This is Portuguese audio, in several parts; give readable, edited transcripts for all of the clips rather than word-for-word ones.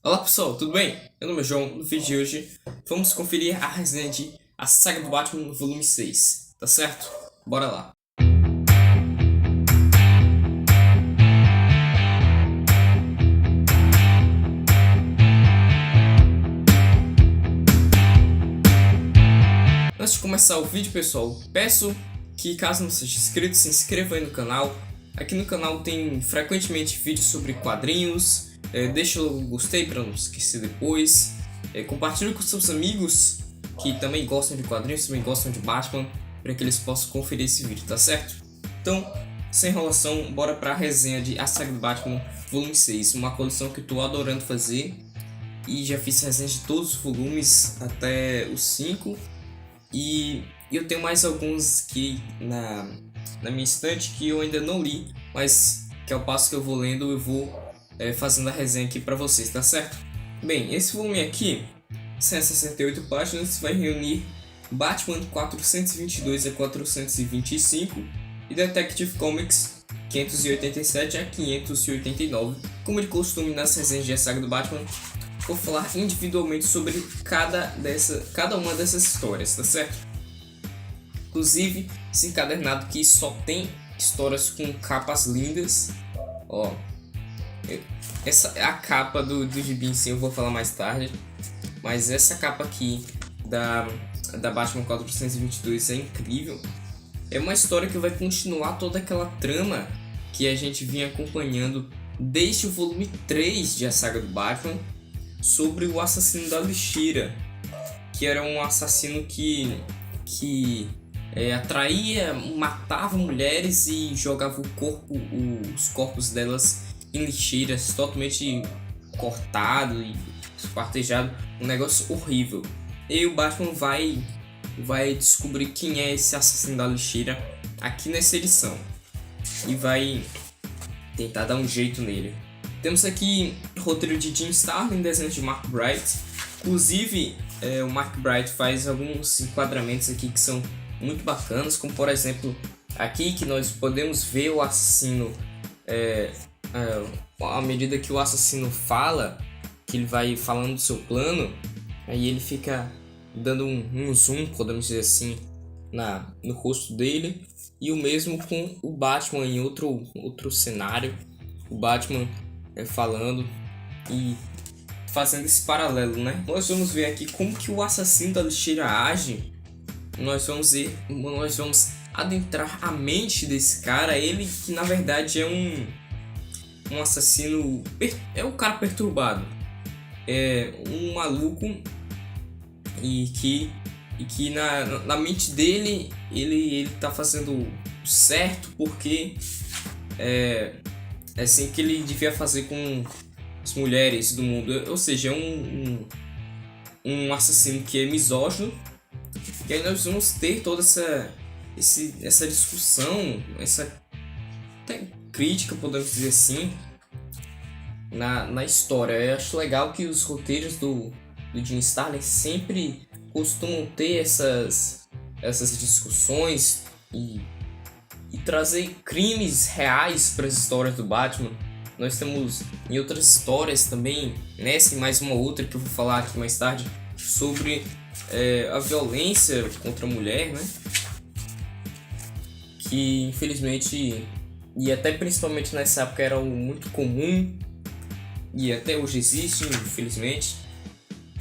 Olá pessoal, tudo bem? Meu nome é João. No vídeo de hoje vamos conferir a resenha de A Saga do Batman no volume 6, tá certo? Bora lá! Antes de começar o vídeo, pessoal, peço que, caso não seja inscrito, se inscreva aí no canal. Aqui no canal tem frequentemente vídeos sobre quadrinhos. Deixa o gostei para não esquecer depois. Compartilhe com seus amigos que também gostam de quadrinhos, também gostam de Batman, para que eles possam conferir esse vídeo, tá certo? Então, sem enrolação, bora para a resenha de A Saga do Batman volume 6, uma coleção que eu tô adorando fazer. E já fiz resenha de todos os volumes até os 5. E eu tenho mais alguns aqui na minha estante que eu ainda não li, mas que ao passo que eu vou lendo, eu vou fazendo a resenha aqui para vocês, tá certo? Bem, esse volume aqui, 168 páginas, vai reunir Batman 422 a 425 e Detective Comics 587 a 589. Como de costume nas resenhas de A Saga do Batman, vou falar individualmente sobre cada uma dessas histórias, tá certo? Inclusive, esse encadernado aqui só tem histórias com capas lindas. Ó, essa é a capa do gibi em si, eu vou falar mais tarde. Mas essa capa aqui da Batman 422 é incrível. É uma história que vai continuar toda aquela trama que a gente vinha acompanhando desde o volume 3 de A Saga do Batman, sobre o assassino da lixeira, que era um assassino que atraía, matava mulheres e jogava os corpos delas em lixeiras, totalmente cortado e esquartejado, um negócio horrível. E o Batman vai descobrir quem é esse assassino da lixeira aqui nessa edição e vai tentar dar um jeito nele. Temos aqui o roteiro de Jim Starlin, desenho de Mark Bright. Inclusive, o Mark Bright faz alguns enquadramentos aqui que são muito bacanas, como por exemplo, aqui que nós podemos ver o assassino, à medida que o assassino fala, que ele vai falando do seu plano, aí ele fica dando um zoom, podemos dizer assim, no rosto dele. E o mesmo com o Batman em outro cenário, o Batman falando e fazendo esse paralelo, né? Nós vamos ver aqui como que o assassino da lixeira age. Nós vamos adentrar a mente desse cara, ele que na verdade é um assassino, é um cara perturbado, é um maluco e que na mente dele ele tá fazendo certo porque é assim que ele devia fazer com as mulheres do mundo. Ou seja, um assassino que é misógino. E aí nós vamos ter toda essa discussão, essa até crítica, podemos dizer assim, na história. Eu acho legal que os roteiros do Jim Starlin sempre costumam ter essas discussões e trazer crimes reais para as histórias do Batman. Nós temos em outras histórias também, nessa e mais uma outra que eu vou falar aqui mais tarde, sobre a violência contra a mulher, né? Que infelizmente, e até principalmente nessa época, era muito comum, e até hoje existe, infelizmente.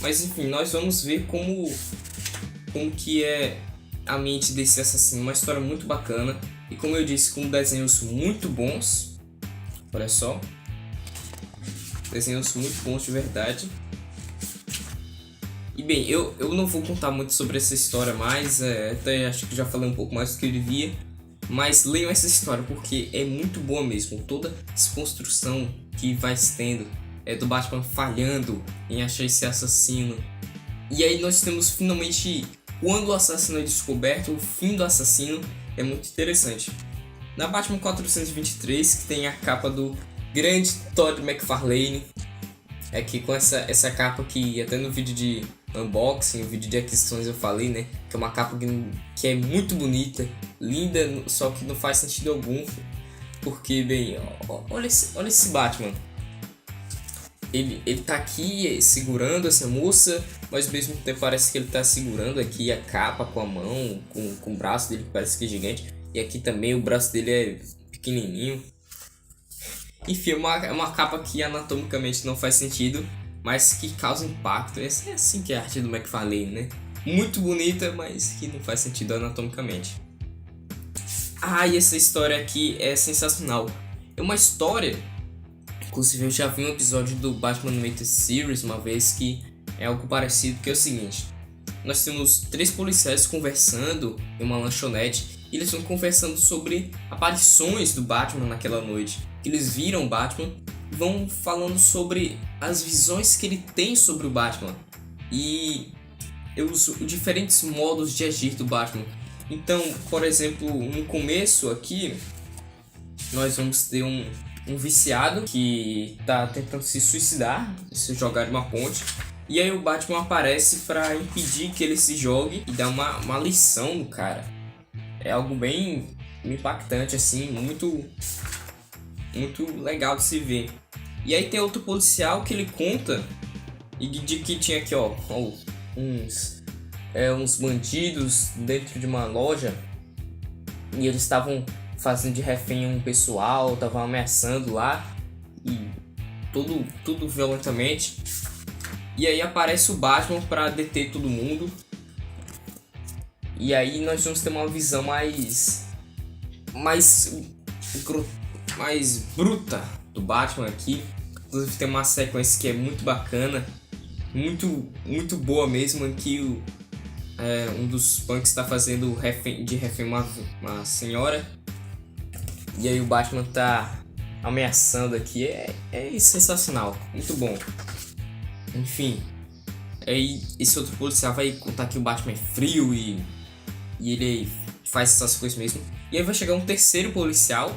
Mas enfim, nós vamos ver como que é a mente desse assassino. Uma história muito bacana. E como eu disse, com desenhos muito bons. Olha só. Desenhos muito bons de verdade. E bem, eu não vou contar muito sobre essa história mais. Até acho que já falei um pouco mais do que eu devia. Mas leiam essa história porque é muito boa mesmo. Toda essa construção que vai se tendo do Batman falhando em achar esse assassino. E aí nós temos finalmente, quando o assassino é descoberto, o fim do assassino. É muito interessante. Na Batman 423, que tem a capa do grande Todd McFarlane, aqui com essa capa que até no vídeo de unboxing, o vídeo de aquisições eu falei, né? Que é uma capa que é muito bonita, linda, só que não faz sentido algum. Porque, bem, olha esse Batman. ele tá aqui segurando essa moça, mas ao mesmo tempo parece que ele tá segurando aqui a capa com a mão, com o braço dele que parece que é gigante. E aqui também o braço dele é pequenininho. Enfim, é uma capa que anatomicamente não faz sentido, mas que causa impacto. É assim que é a arte do McFarlane, né? Muito bonita, mas que não faz sentido anatomicamente. E essa história aqui é sensacional. É uma história, inclusive eu já vi um episódio do Batman Animated Series uma vez que é algo parecido, que é o seguinte. Nós temos 3 policiais conversando em uma lanchonete e eles vão conversando sobre aparições do Batman naquela noite. Eles viram o Batman e vão falando sobre as visões que ele tem sobre o Batman e os diferentes modos de agir do Batman. Então, por exemplo, no começo aqui, nós vamos ter um viciado que tá tentando se suicidar, se jogar de uma ponte. E aí o Batman aparece para impedir que ele se jogue e dar uma lição no cara. É algo bem impactante, assim, muito legal de se ver. E aí tem outro policial que ele conta e de que tinha aqui, uns bandidos dentro de uma loja e eles estavam fazendo de refém um pessoal, estavam ameaçando lá e tudo violentamente. E aí aparece o Batman para deter todo mundo. E aí nós vamos ter uma visão mais bruta do Batman aqui. Inclusive tem uma sequência que é muito bacana, muito boa mesmo, em que um dos punks está fazendo refém uma senhora. E aí o Batman tá ameaçando aqui. É sensacional, muito bom. Enfim, aí esse outro policial vai contar que o Batman é frio e ele faz essas coisas mesmo. E aí vai chegar um terceiro policial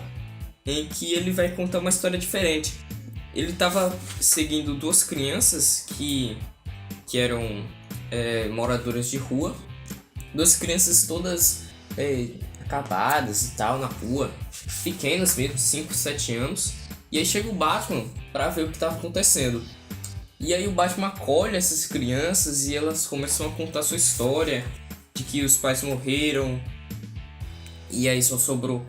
em que ele vai contar uma história diferente. Ele tava seguindo 2 crianças que eram moradoras de rua. 2 crianças todas acabadas e tal na rua, pequenas mesmo, 5, 7 anos. E aí chega o Batman para ver o que estava acontecendo. E aí o Batman acolhe essas crianças e elas começam a contar sua história de que os pais morreram e aí só sobrou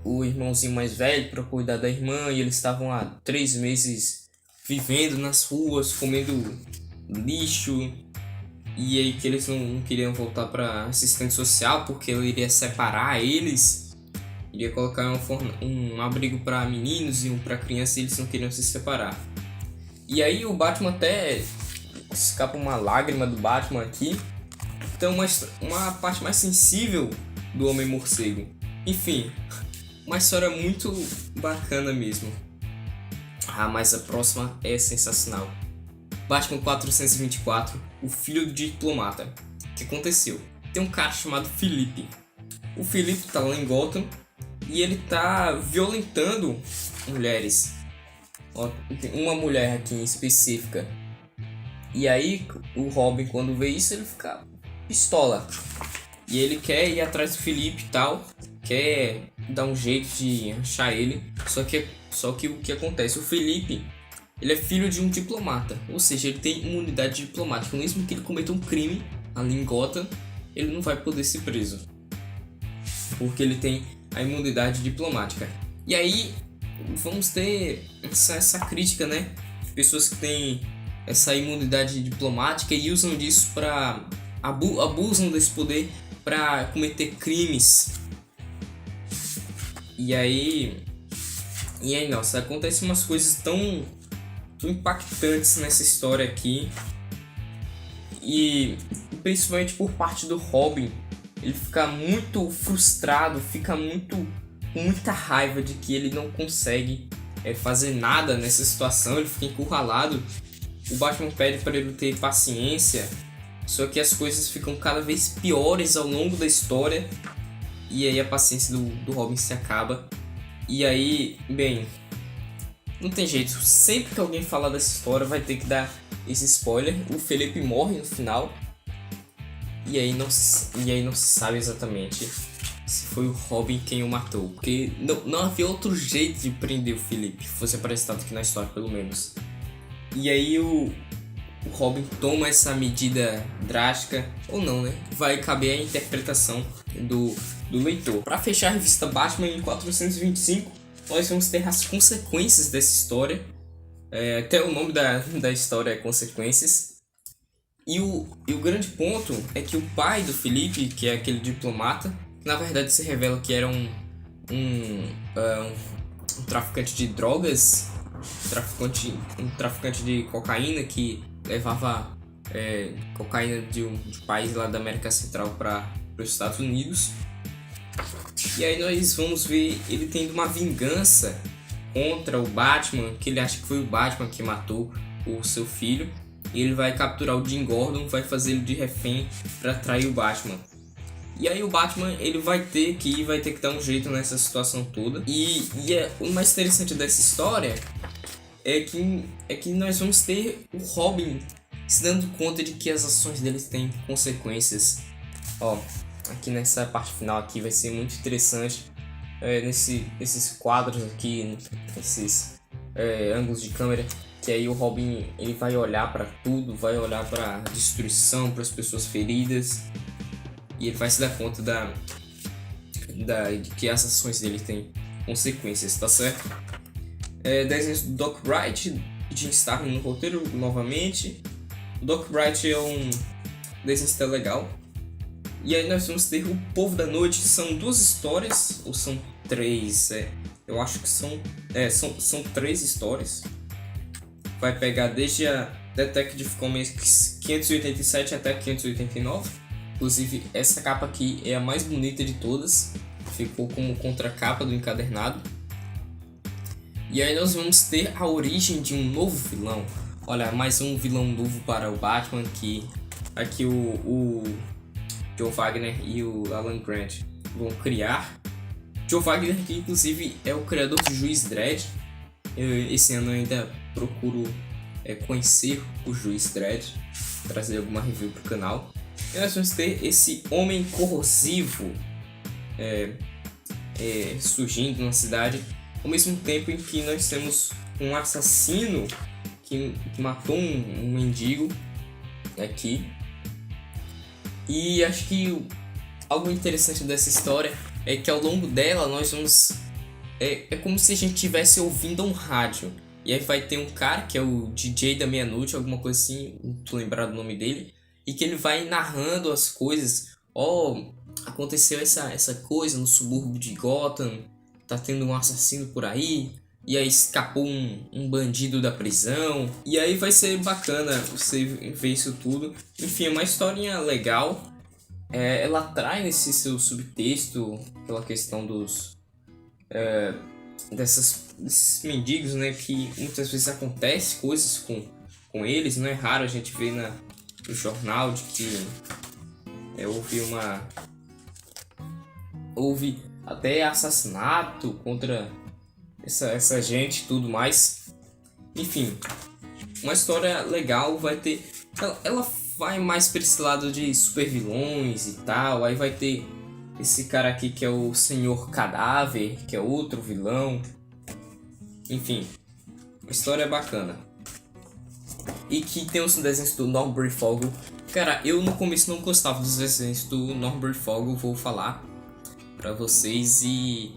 o irmãozinho mais velho para cuidar da irmã, e eles estavam há 3 meses vivendo nas ruas, comendo lixo, e aí que eles não queriam voltar para assistente social porque ele iria separar eles, iria colocar um abrigo para meninos e um para crianças, e eles não queriam se separar. E aí o Batman até escapa uma lágrima do Batman aqui. Então uma parte mais sensível do Homem-Morcego. Enfim, uma história muito bacana mesmo. Mas a próxima é sensacional. Batman 424, o filho do diplomata. O que aconteceu? Tem um cara chamado Felipe. O Felipe tá lá em Gotham e ele tá violentando mulheres. Uma mulher aqui em específica. E aí o Robin, quando vê isso, ele fica pistola. E ele quer ir atrás do Felipe e tal, quer dar um jeito de achar ele. Só que o que acontece? O Felipe, ele é filho de um diplomata, ou seja, ele tem imunidade diplomática. Mesmo que ele cometa um crime ali em Gotham, ele não vai poder ser preso, porque ele tem a imunidade diplomática. E aí vamos ter essa crítica, né? De pessoas que têm essa imunidade diplomática e usam disso para abusam desse poder para cometer crimes. E aí, nossa, acontecem umas coisas tão impactantes nessa história aqui. E principalmente por parte do Robin, ele fica muito frustrado, fica com muita raiva de que ele não consegue fazer nada nessa situação, ele fica encurralado. O Batman pede para ele ter paciência, só que as coisas ficam cada vez piores ao longo da história, e aí a paciência do Robin se acaba. E aí, bem, não tem jeito, sempre que alguém falar dessa história vai ter que dar esse spoiler. O Felipe morre no final, e aí não se sabe exatamente se foi o Robin quem o matou, porque não havia outro jeito de prender o Felipe, fosse apresentado aqui na história pelo menos. E aí o Robin toma essa medida drástica, ou não, né? Vai caber a interpretação do leitor. Para fechar a revista Batman em 425, nós vamos ter as consequências dessa história. Até o nome da história é Consequências. E o grande ponto é que o pai do Felipe, que é aquele diplomata, na verdade se revela que era um traficante de drogas, um traficante de cocaína que levava cocaína de um país lá da América Central para os Estados Unidos. E aí nós vamos ver ele tendo uma vingança contra o Batman, que ele acha que foi o Batman que matou o seu filho. E ele vai capturar o Jim Gordon, vai fazer ele de refém para atrair o Batman. E aí o Batman ele vai ter que dar um jeito nessa situação toda. E o mais interessante dessa história é que nós vamos ter o Robin se dando conta de que as ações dele têm consequências. Ó, aqui nessa parte final aqui vai ser muito interessante. Nesses quadros aqui, esses ângulos de câmera, que aí o Robin ele vai olhar para tudo, vai olhar para destruição, para as pessoas feridas, e ele vai se dar conta de que as ações dele têm consequências, tá certo? Desenhos do Doc Wright e Jim Starlin no roteiro novamente. O Doc Wright é um desenhista legal. E aí nós vamos ter O Povo da Noite. São duas histórias, ou são três? Eu acho que são 3 histórias. Vai pegar desde a Detective Comics 587 até 589. Inclusive essa capa aqui é a mais bonita de todas. Ficou como contracapa do encadernado. E aí nós vamos ter a origem de um novo vilão. Olha, mais um vilão novo para o Batman, que aqui o Joe Wagner e o Alan Grant vão criar. Joe Wagner, que inclusive é o criador do Juiz Dredd. Esse ano eu ainda procuro conhecer o Juiz Dredd, trazer alguma review para o canal. E nós vamos ter esse homem corrosivo surgindo na cidade, ao mesmo tempo em que nós temos um assassino que matou um mendigo aqui. E acho que algo interessante dessa história é que ao longo dela nós vamos... É como se a gente estivesse ouvindo um rádio. E aí vai ter um cara que é o DJ da meia-noite, alguma coisa assim, não tô lembrado do nome dele. E que ele vai narrando as coisas. Aconteceu essa coisa no subúrbio de Gotham. Tá tendo um assassino por aí. E aí escapou um bandido da prisão. E aí vai ser bacana você ver isso tudo. Enfim, é uma historinha legal. Ela traz nesse seu subtexto aquela questão desses mendigos, né? Que muitas vezes acontece coisas com eles. Não é raro a gente ver no jornal de que houve até assassinato contra essa gente e tudo mais. Enfim, uma história legal. Vai ter... Ela vai mais para esse lado de super vilões e tal. Aí vai ter esse cara aqui que é o Senhor Cadáver, que é outro vilão. Enfim, uma história bacana. E que tem os desenhos do Norbury Fogel. Cara, eu no começo não gostava dos desenhos do Norbury Fogel, vou falar pra vocês. E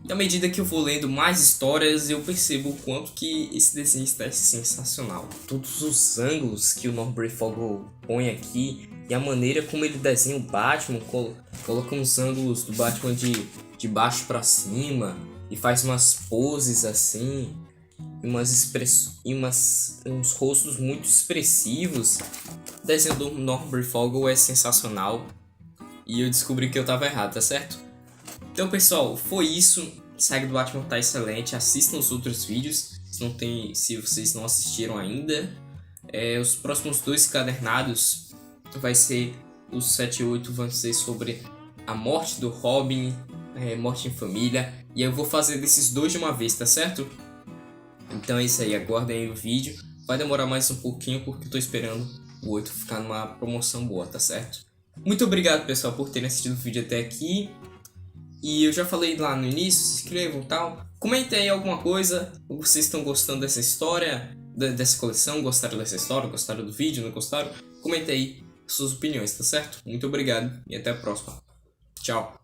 à medida que eu vou lendo mais histórias, eu percebo o quanto que esse desenho está sensacional. Todos os ângulos que o Norbury Fogel põe aqui e a maneira como ele desenha o Batman, coloca uns ângulos do Batman de baixo pra cima e faz umas poses assim, uns rostos muito expressivos. O desenho do Norbury Fogel é sensacional e eu descobri que eu tava errado, tá certo? Então pessoal, foi isso. A saga do Batman tá excelente. Assistam os outros vídeos se vocês não assistiram ainda. Os próximos 2 encadernados vai ser os 7 e 8, vão ser sobre a morte do Robin, morte em família. E eu vou fazer desses 2 de uma vez, tá certo? Então é isso aí, aguardem aí o vídeo. Vai demorar mais um pouquinho porque eu tô esperando o 8 ficar numa promoção boa, tá certo? Muito obrigado pessoal por terem assistido o vídeo até aqui. E eu já falei lá no início, se inscrevam e tal. Comentem aí alguma coisa, vocês estão gostando dessa história, dessa coleção, gostaram dessa história, gostaram do vídeo, não gostaram? Comenta aí suas opiniões, tá certo? Muito obrigado e até a próxima. Tchau!